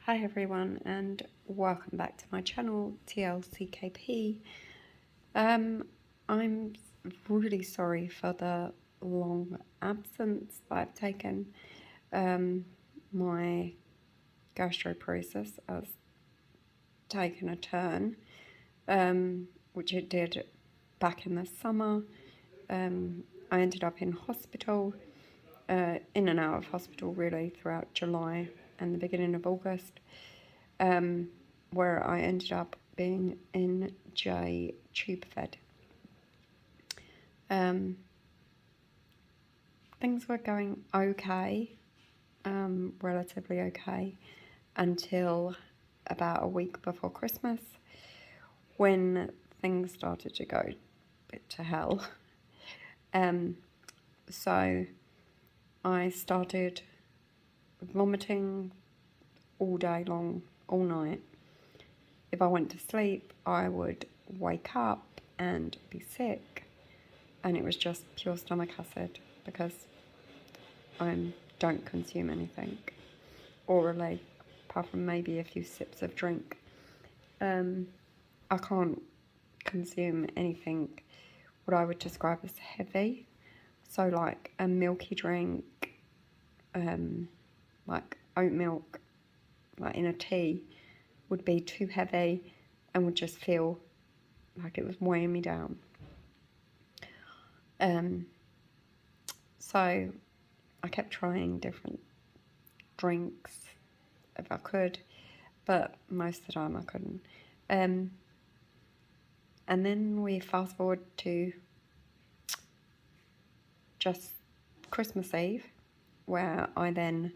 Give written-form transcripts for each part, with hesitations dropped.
Hi everyone and welcome back to my channel TLCKP. I'm really sorry for the long absence that I've taken. My gastroparesis has taken a turn, which it did back in the summer. I ended up in hospital, in and out of hospital really throughout July and the beginning of August, where I ended up being in tube fed. Things were going okay, relatively okay, until about a week before Christmas, when things started to go a bit to hell. So I started vomiting all day long, all night. If I went to sleep, I would wake up and be sick, and it was just pure stomach acid because I don't consume anything orally, apart from maybe a few sips of drink. I can't consume anything what I would describe as heavy, so like a milky drink, like oat milk, like in a tea, would be too heavy and would just feel like it was weighing me down. So I kept trying different drinks if I could, but most of the time I couldn't. And then we fast forward to just Christmas Eve, where I then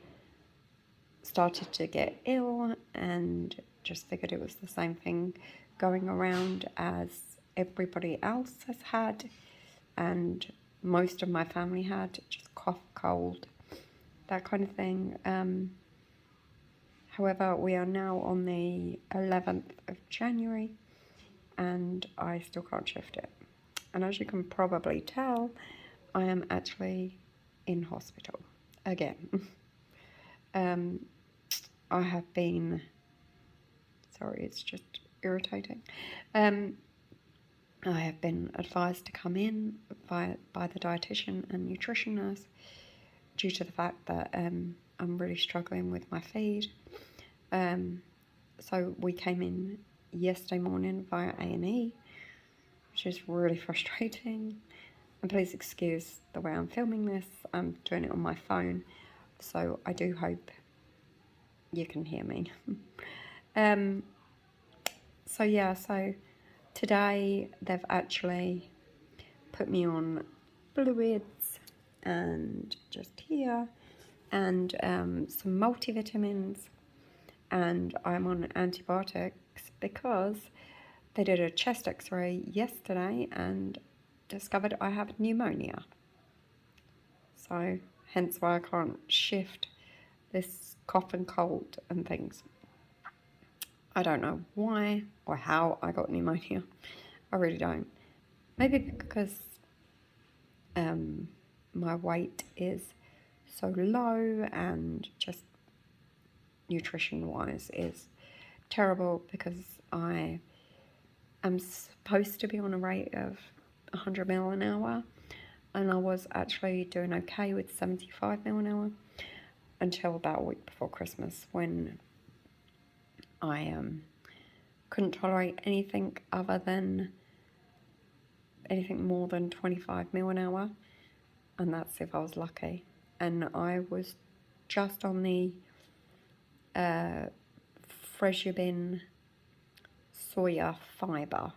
started to get ill and just figured it was the same thing going around as everybody else has had, and most of my family had, just cough, cold, that kind of thing. However, we are now on the 11th of January and I still can't shift it. And as you can probably tell, I am actually in hospital again. I have been, sorry, it's just irritating. I have been advised to come in by the dietitian and nutrition nurse due to the fact that I'm really struggling with my feed. So we came in yesterday morning via A&E, which is really frustrating. And please excuse the way I'm filming this. I'm doing it on my phone, so I do hope you can hear me. So yeah, so today they've actually put me on fluids and just here, and some multivitamins, and I'm on antibiotics because they did a chest x-ray yesterday and discovered I have pneumonia. So hence why I can't shift this cough and cold and things. I don't know why or how I got pneumonia. I really don't. Maybe because my weight is so low, and just nutrition wise is terrible, because I am supposed to be on a rate of 100 ml an hour, and I was actually doing okay with 75 ml an hour until about a week before Christmas, when I couldn't tolerate anything more than 25 ml an hour, and that's if I was lucky. And I was just on the Freshubin soya fibre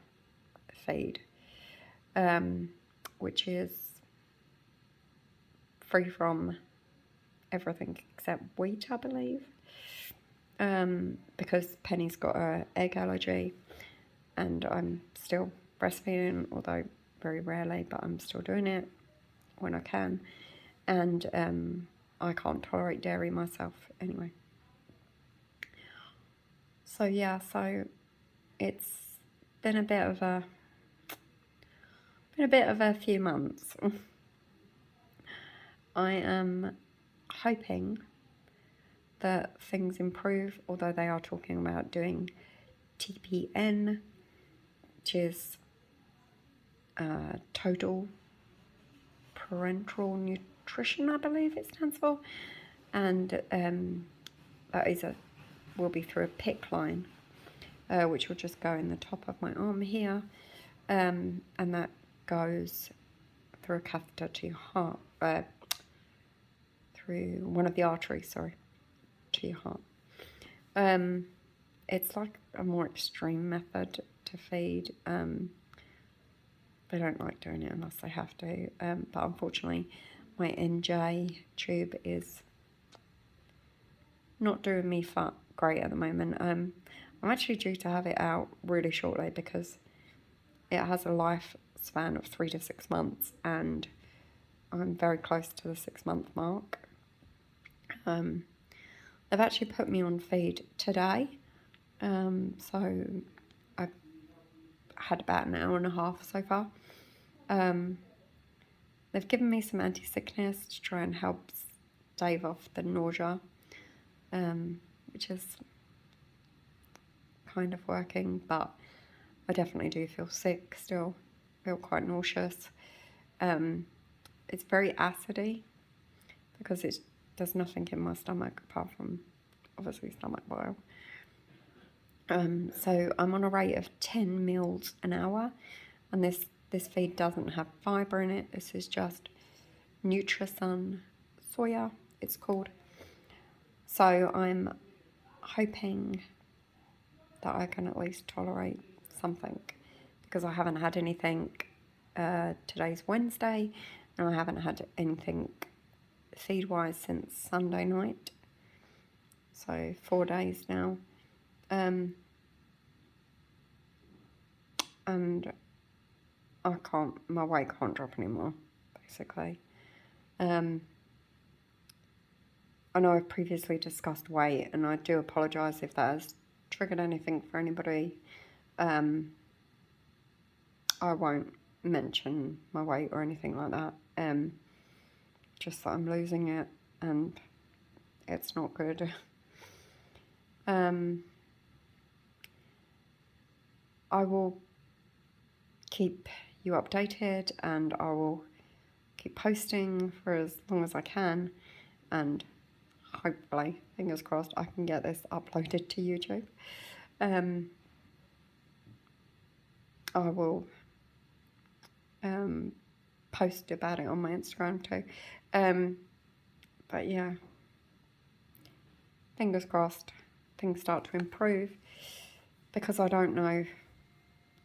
feed, which is free from everything except wheat, I believe, because Penny's got an egg allergy, and I'm still breastfeeding, although very rarely, but I'm still doing it when I can, and I can't tolerate dairy myself anyway. So yeah, so it's been a bit of a few months. I am hoping that things improve, although they are talking about doing TPN, which is total parental nutrition, I believe it stands for, and that will be through a PICC line, which will just go in the top of my arm here, and that goes through a catheter to your heart, through one of the arteries, to your heart. It's like a more extreme method to feed. They don't like doing it unless they have to, but unfortunately my NJ tube is not doing me great at the moment. I'm actually due to have it out really shortly because it has a lifespan of 3 to 6 months, and I'm very close to the 6-month mark. They've actually put me on feed today, so I've had about an hour and a half so far. They've given me some anti-sickness to try and help stave off the nausea, which is kind of working, but I definitely do feel sick still, feel quite nauseous. It's very acidy because it does nothing in my stomach apart from obviously stomach bile. So I'm on a rate of 10 mils an hour, and this feed doesn't have fibre in it. This is just Nutrisun soya, it's called. So I'm hoping that I can at least tolerate something, because I haven't had anything. Today's Wednesday, and I haven't had anything feed-wise since Sunday night. So 4 days now. And my weight can't drop anymore, basically. I know I've previously discussed weight, and I do apologise if that has triggered anything for anybody. I won't mention my weight or anything like that. Just that I'm losing it, and it's not good. I will keep you updated, and I will keep posting for as long as I can, and hopefully, fingers crossed, I can get this uploaded to YouTube. I will post about it on my Instagram too. But yeah, fingers crossed things start to improve, because I don't know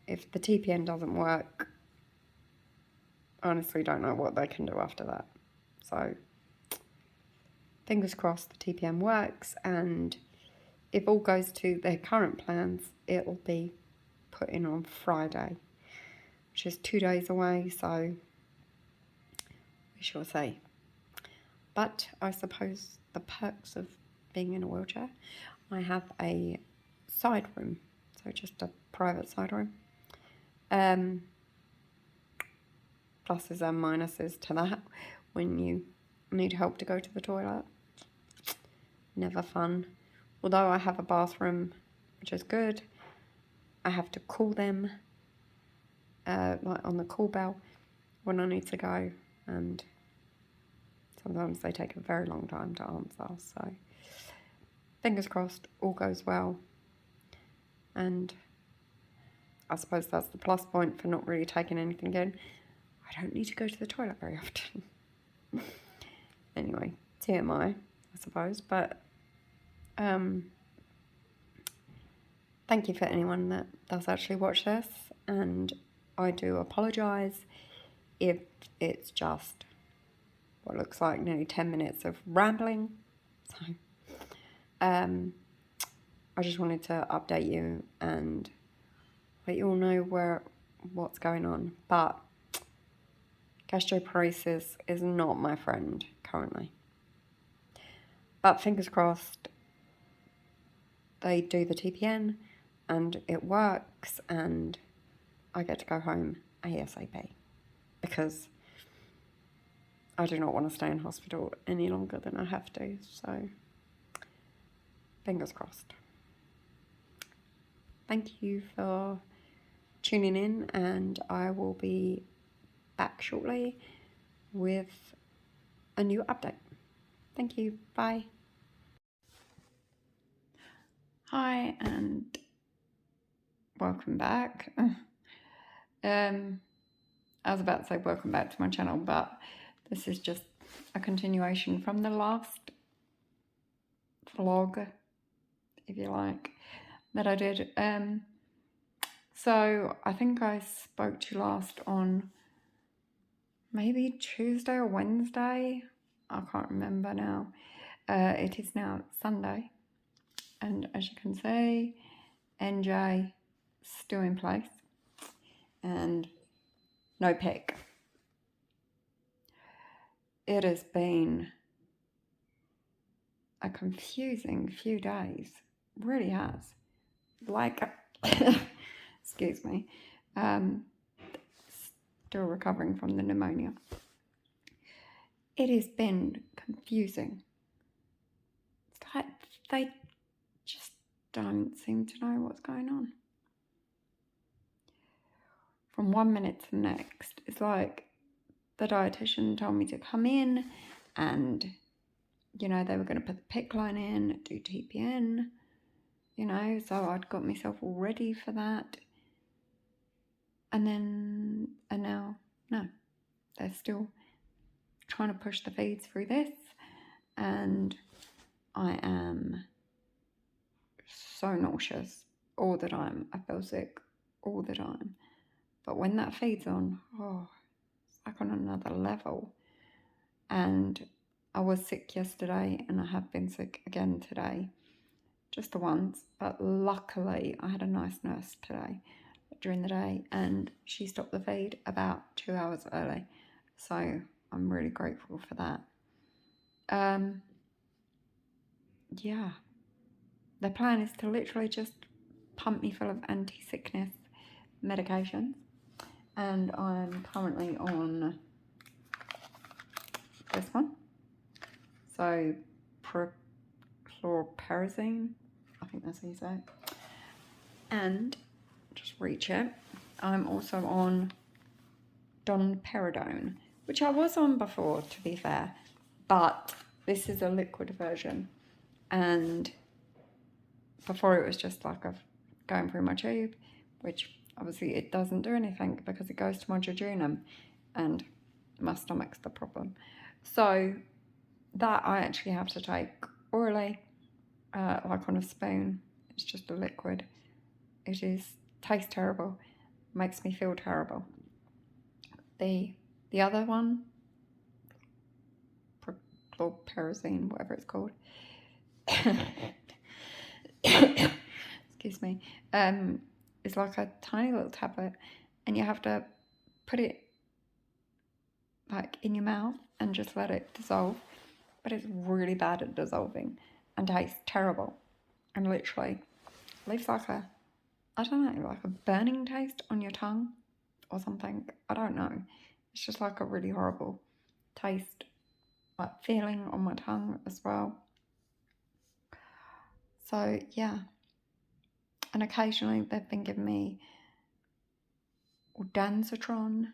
if the TPN doesn't work. I honestly don't know what they can do after that. So fingers crossed the TPN works, and if all goes to their current plans, it'll be put in on Friday, which is 2 days away, so we shall see. But I suppose the perks of being in a wheelchair, I have a side room, so just a private side room. Pluses and minuses to that. When you need help to go to the toilet, never fun. Although I have a bathroom, which is good, I have to call them, like on the call bell, when I need to go, and sometimes they take a very long time to answer. So fingers crossed, all goes well. And I suppose that's the plus point for not really taking anything in. I don't need to go to the toilet very often. Anyway, TMI, I suppose. But thank you for anyone that does actually watch this. And I do apologise if it's just what looks like nearly 10 minutes of rambling. So I just wanted to update you and let you all know what's going on. But gastroparesis is not my friend currently. But fingers crossed they do the TPN and it works, and I get to go home ASAP, because I do not want to stay in hospital any longer than I have to. So fingers crossed. Thank you for tuning in, and I will be back shortly with a new update. Thank you. Bye. Hi, and welcome back. I was about to say welcome back to my channel, but this is just a continuation from the last vlog, if you like, that I did. So I think I spoke to you last on maybe Tuesday or Wednesday. I can't remember now. It is now Sunday, and as you can see, NJ still in place and no pick. It has been a confusing few days, really has. Like, excuse me, still recovering from the pneumonia. It has been confusing. It's like they just don't seem to know what's going on. From 1 minute to the next, it's like the dietitian told me to come in and, you know, they were going to put the PICC line in, do TPN, you know, so I'd got myself all ready for that. And now, no, they're still trying to push the feeds through this, and I am so nauseous all the time. I feel sick all the time. But when that feeds on, it's like on another level. And I was sick yesterday, and I have been sick again today, just the once. But luckily, I had a nice nurse today during the day, and she stopped the feed about 2 hours early. So I'm really grateful for that. Yeah. The plan is to literally just pump me full of anti-sickness medications, and I'm currently on this one. So chlorperazine, I think that's how you say it. And just reach it. I'm also on domperidone, which I was on before, to be fair, but this is a liquid version. And before it was just like going through my tube, which obviously it doesn't do anything because it goes to my jejunum, and my stomach's the problem. So that I actually have to take orally, like on a spoon. It's just a liquid. Tastes terrible, makes me feel terrible. The other one, chlorperazine, whatever it's called, excuse me, it's like a tiny little tablet, and you have to put it like in your mouth and just let it dissolve. But it's really bad at dissolving and tastes terrible, and literally leaves like a, I don't know, like a burning taste on your tongue or something. I don't know. It's just like a really horrible taste, like feeling on my tongue as well. So yeah, and occasionally they've been giving me Danzatron.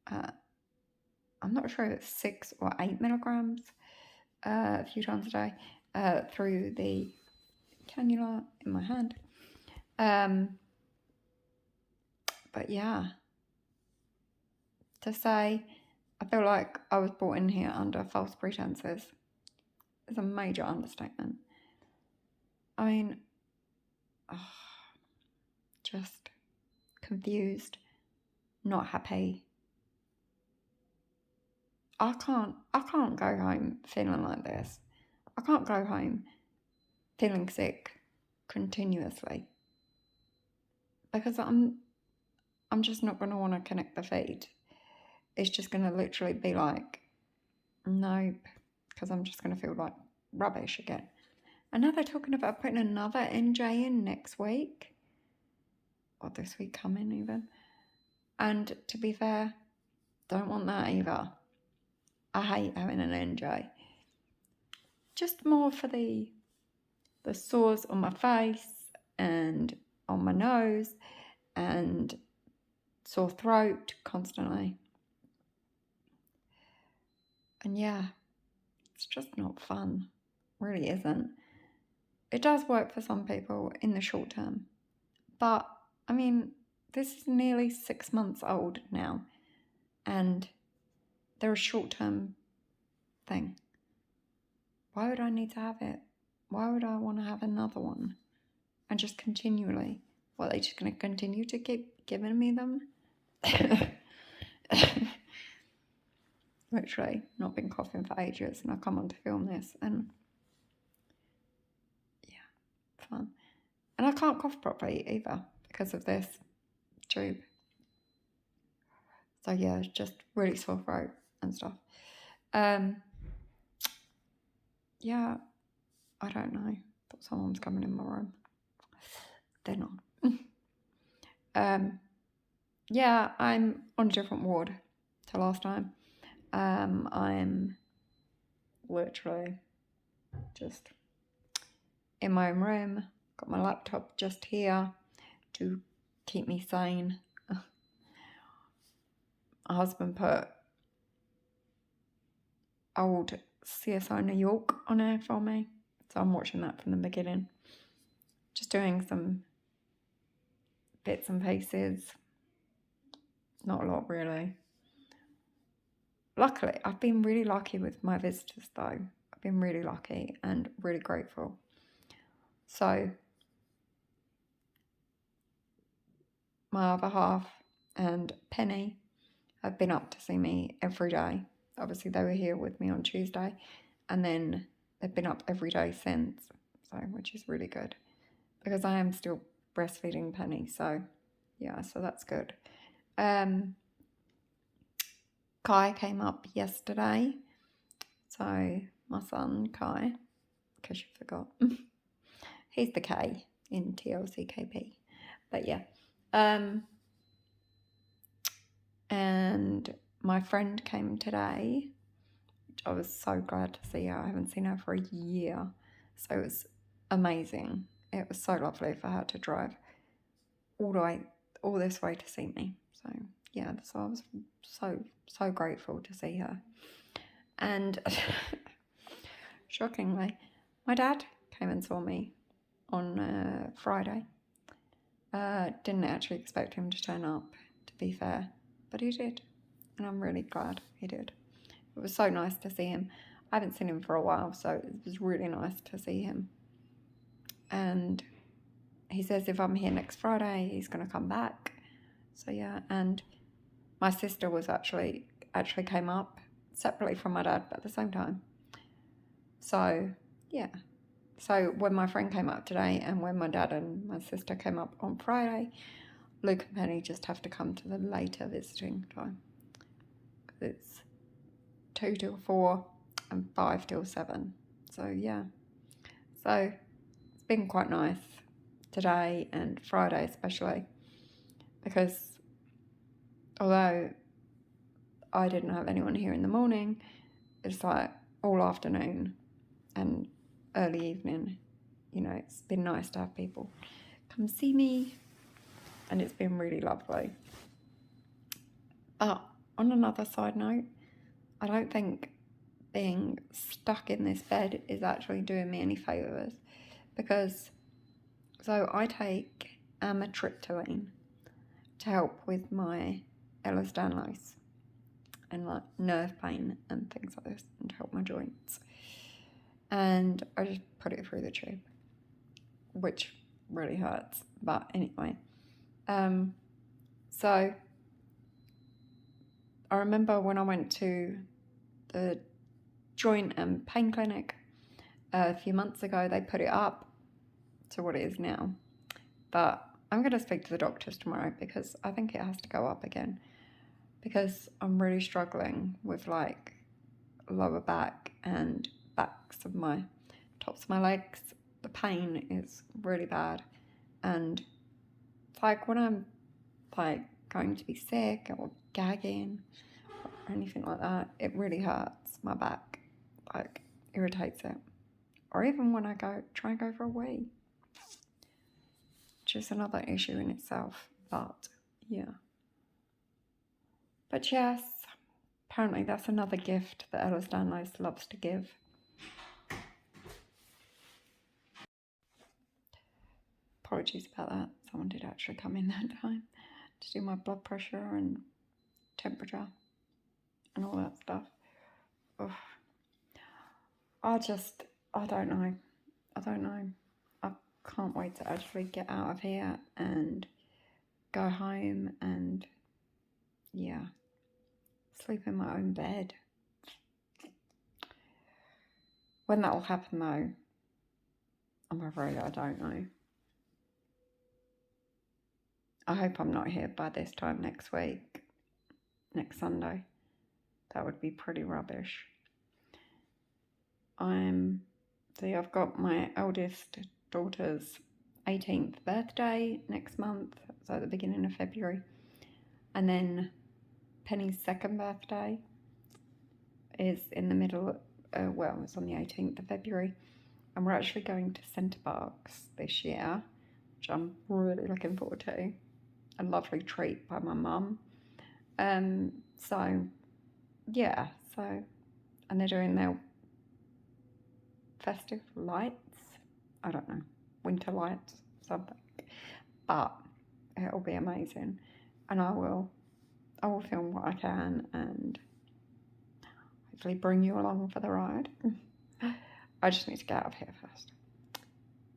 I'm not sure if it's 6 or 8 milligrams a few times a day through the cannula in my hand. But yeah, to say I feel like I was brought in here under false pretenses is a major understatement. I mean, just confused, not happy. I can't go home feeling like this. I can't go home feeling sick continuously, because I'm just not going to want to connect the feed. It's just going to literally be like, nope, because I'm just going to feel like rubbish again. And now they're talking about putting another NJ in next week, or this week coming even. And to be fair, don't want that either. I hate having an NJ. Just more for the the sores on my face and on my nose and sore throat constantly. And yeah, it's just not fun. Really isn't. It does work for some people in the short term. But, I mean, this is nearly 6 months old now. And they're a short-term thing. Why would I need to have it? Why would I want to have another one? And just continually? What, are they just going to continue to keep giving me them? Literally, not been coughing for ages, and I come on to film this, and yeah, fun. And I can't cough properly either because of this tube. So yeah, it's just really sore throat and stuff. Yeah, I don't know. Thought someone was coming in my room. They're not. Yeah, I'm on a different ward to last time. I'm literally just in my own room. Got my laptop just here to keep me sane. My husband put old CSI New York on air for me, so I'm watching that from the beginning. Just doing some bits and pieces. Not a lot, really. Luckily, I've been really lucky with my visitors, though. I've been really lucky and really grateful. So, my other half and Penny have been up to see me every day. Obviously, they were here with me on Tuesday, and then they've been up every day since, so which is really good because I am still breastfeeding Penny. So, yeah, so that's good. Kai came up yesterday. So, my son, Kai, in case you forgot, he's the K in TLCKP. But yeah. And my friend came today, which I was so glad to see her. I haven't seen her for a year. So it was amazing. It was so lovely for her to drive all this way to see me. So yeah, so I was so grateful to see her. And shockingly, my dad came and saw me on Friday. Didn't actually expect him to turn up, to be fair, but he did, and I'm really glad he did. It was so nice to see him. I haven't seen him for a while, so it was really nice to see him. And he says if I'm here next Friday, he's going to come back. So yeah, and my sister was actually came up separately from my dad, but at the same time. So yeah. So when my friend came up today and when my dad and my sister came up on Friday, Luke and Penny just have to come to the later visiting time. It's 2 till 4 and 5 till 7. So yeah. So it's been quite nice today and Friday especially, because although I didn't have anyone here in the morning, it's like all afternoon and early evening, you know, it's been nice to have people come see me, and it's been really lovely. But on another side note, I don't think being stuck in this bed is actually doing me any favours, because so I take amitriptyline to help with my Ehlers-Danlos and like nerve pain and things like this, and to help my joints. And I just put it through the tube, which really hurts. But anyway, so I remember when I went to the joint and pain clinic a few months ago, they put it up to what it is now. But I'm going to speak to the doctors tomorrow because I think it has to go up again, because I'm really struggling with like lower back and backs of my tops of my legs. The pain is really bad, and it's like when I'm like going to be sick or gagging or anything like that, it really hurts my back, like irritates it, or even when I try and go for a wee. Just another issue in itself, but yeah. But yes, apparently that's another gift that Ella Stanlos loves to give. Apologies about that. Someone did actually come in that time to do my blood pressure and temperature and all that stuff. Ugh. I don't know. I can't wait to actually get out of here and go home and, yeah, sleep in my own bed. When that will happen, though, I'm afraid I don't know. I hope I'm not here by this time next week, next Sunday. That would be pretty rubbish. I've got my eldest daughter's 18th birthday next month, so at the beginning of February. And then Penny's second birthday is in the middle, it's on the 18th of February. And we're actually going to Centre Parks this year, which I'm really looking forward to. A lovely treat by my mum. And they're doing their festive lights. I don't know, winter lights, something. But it'll be amazing. And I will film what I can and hopefully bring you along for the ride. I just need to get out of here first.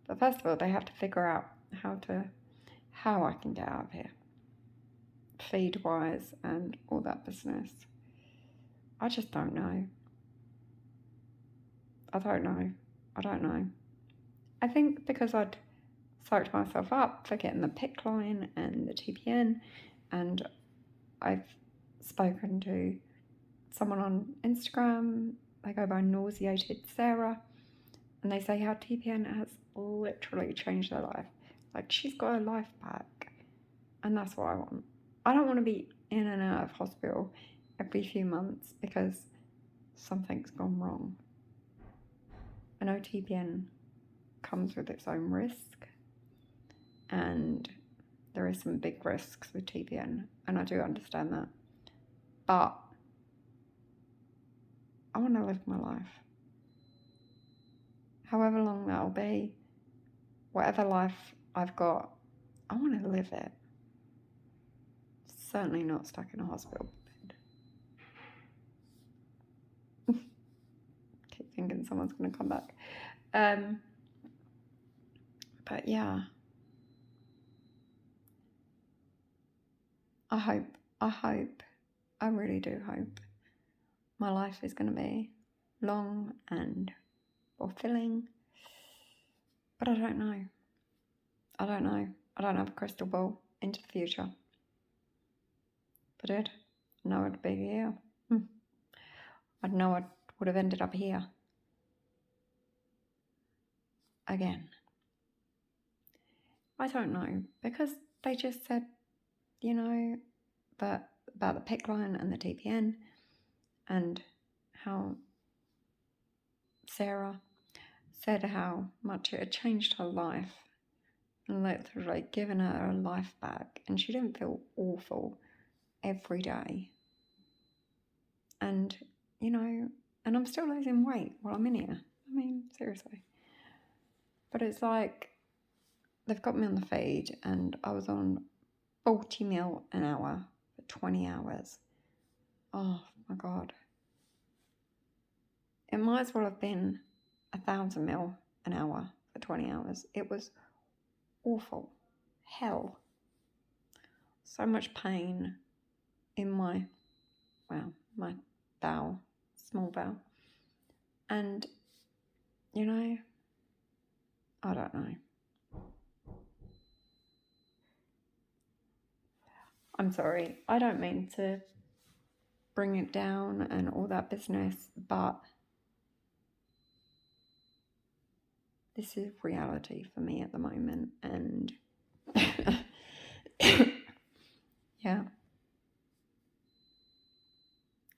But first of all, they have to figure out how I can get out of here. Feed-wise and all that business. I just don't know. I don't know. I think because I'd psyched myself up for getting the PICC line and the TPN, and I've spoken to someone on Instagram, they go by Nauseated Sarah, and they say how TPN has literally changed their life. Like, she's got her life back, and that's what I want. I don't want to be in and out of hospital every few months because something's gone wrong. I know TPN comes with its own risk, and there is some big risks with TPN, and I do understand that. But I want to live my life. However long that'll be, whatever life I've got, I want to live it. Certainly not stuck in a hospital bed. Keep thinking someone's going to come back. But yeah, I really do hope my life is going to be long and fulfilling. But I don't know. I don't have a crystal ball into the future. But I'd know I'd be here. I'd know I would have ended up here. Again. I don't know, because they just said, that about the PICC line and the TPN, and how Sarah said how much it had changed her life and literally given her her life back, and she didn't feel awful every day. And, and I'm still losing weight while I'm in here. I mean, seriously. But it's like, they've got me on the feed, and I was on 40 ml an hour for 20 hours. Oh my God. It might as well have been 1,000 ml an hour for 20 hours. It was awful. Hell. So much pain in my bowel, small bowel. And, I don't know. I'm sorry, I don't mean to bring it down and all that business, but this is reality for me at the moment, and yeah,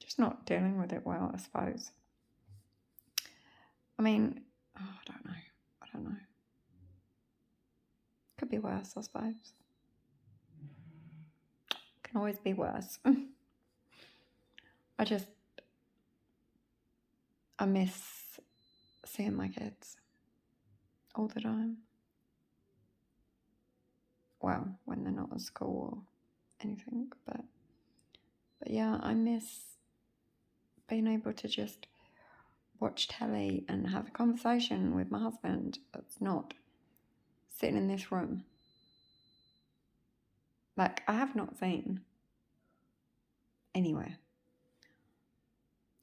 just not dealing with it well, I suppose. I mean, I don't could be worse, I suppose. Can always be worse. I miss seeing my kids all the time. Well, when they're not at school or anything, but yeah, I miss being able to just watch telly and have a conversation with my husband that's not sitting in this room. Like, I have not seen anywhere.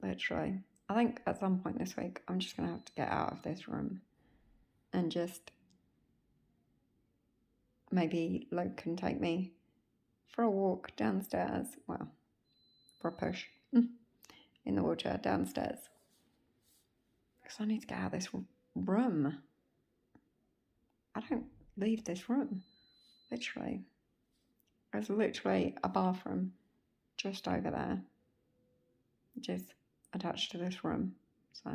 Literally. I think at some point this week, I'm just going to have to get out of this room and just maybe Luke can take me for a walk downstairs. Well, for a push in the wheelchair downstairs. Because I need to get out of this room. I don't leave this room. Literally. There's literally a bathroom just over there, which is attached to this room. So,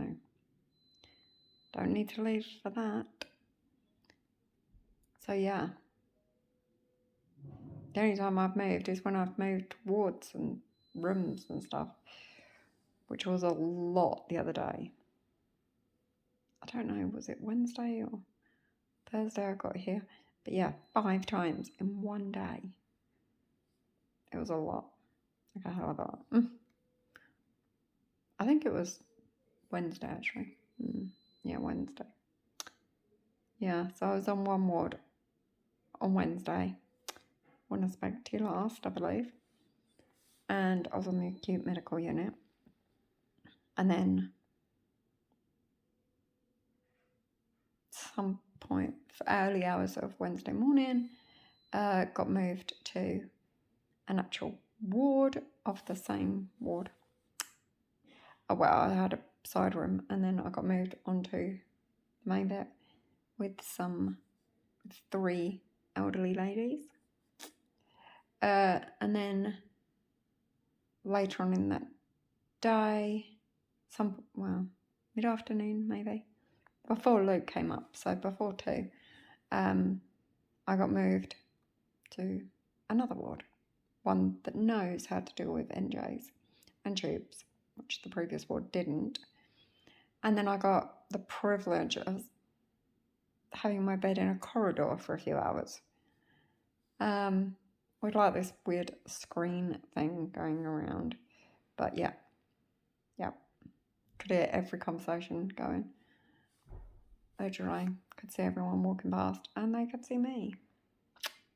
don't need to leave for that. So, yeah. The only time I've moved is when I've moved wards and rooms and stuff, which was a lot the other day. I don't know, was it Wednesday or Thursday I got here? But yeah, 5 times in one day. It was a lot. Like a hell of a lot. I think it was Wednesday, actually. Yeah, Wednesday. Yeah, so I was on one ward on Wednesday when I spoke to you last, I believe. And I was on the acute medical unit. And then some point, for early hours of Wednesday morning, got moved to an actual ward of the same ward. Well, I had a side room, and then I got moved onto the main bit with 3 elderly ladies. And then later on in that day, mid-afternoon maybe, before Luke came up, so before 2, I got moved to another ward, one that knows how to deal with NJs and tubes, which the previous ward didn't. And then I got the privilege of having my bed in a corridor for a few hours. With like this weird screen thing going around. But yeah. Could hear every conversation going. Literally, could see everyone walking past and they could see me.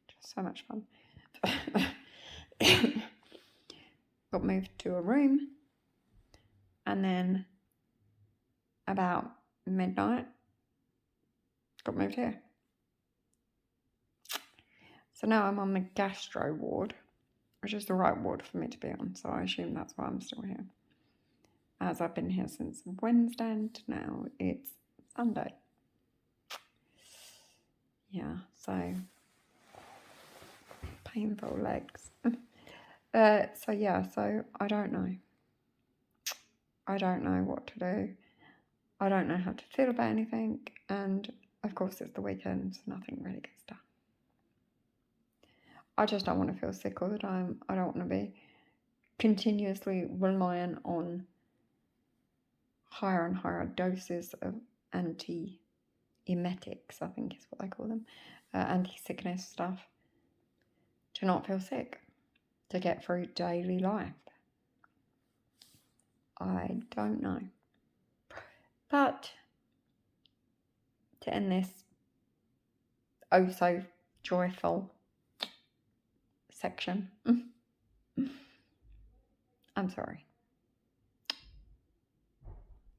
Just so much fun. Got moved to a room, and then about midnight, got moved here. So now I'm on the gastro ward, which is the right ward for me to be on, so I assume that's why I'm still here. As I've been here since Wednesday, and now it's Sunday. Yeah, so painful legs. So I don't know. I don't know what to do. I don't know how to feel about anything, and of course it's the weekend, so nothing really gets done. I just don't want to feel sick all the time. I don't want to be continuously reliant on higher and higher doses of anti-emetics, I think is what they call them, anti-sickness stuff, to not feel sick, to get through daily life. I don't know. But to end this oh so joyful section, I'm sorry.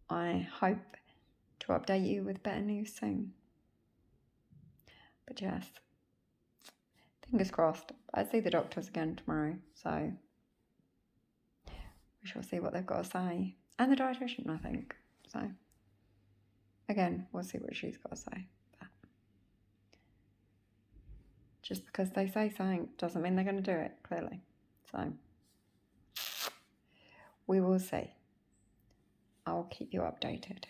I hope to update you with better news soon. But yes, fingers crossed. I see the doctors again tomorrow, so we shall see what they've got to say. And the dietitian, I think. So, again, we'll see what she's got to say. But just because they say something doesn't mean they're going to do it, clearly. So, we will see. I'll keep you updated.